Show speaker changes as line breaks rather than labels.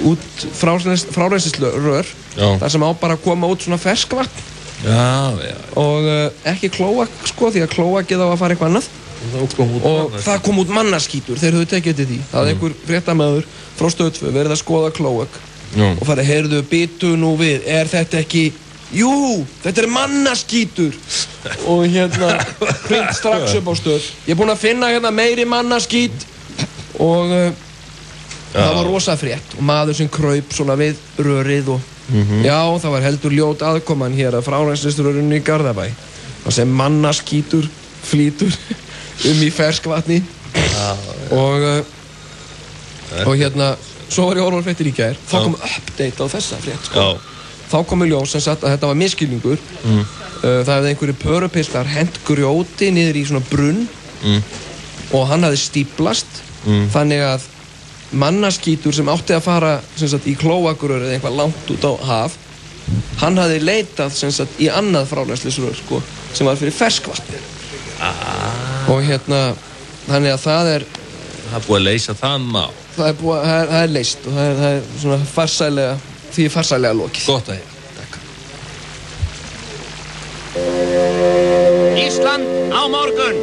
út frárennslisrör þar sem á bara að koma út svona ferskvatn og ekki klóak sko því að klóakið á að fara eitthvað annað og það kom út mannaskítur þeir höfðu tekið til því það hafði einhver fréttamaður frá Stöð 2 verið að skoða klóak og farið heyrðu bitu nú við þetta ekki jú þetta mannaskítur og hérna hringt strax upp á Stöð ég er búinn að finna hérna meiri mannaskít og það var rosa frétt og maður sem kraup svona við rörið og já það var heldur ljót aðkoman hér að frárennslisrörunni í Garðabæ það sem mannaskítur flýtur í ferskvatni og hérna svo var ég orðan fréttir í gær þá kom update á þessa frétt sko. þá kom í ljós sem sagt að þetta var misskilningur það hefði einhverju pörupistar hent grjóti niður í svona brunn og hann hafði stíplast þannig að mannaskítur sem átti að fara sem sagt, í klóakurör eða eitthvað langt út á haf hann hafði leitað sem sagt, í annað frárennslisrör sko, sem var fyrir ferskvatni og hérna þannig að það er
búið að leysa það mál
það er leyst og það er svona farsælega lokið
gott að heyra
Ísland á morgun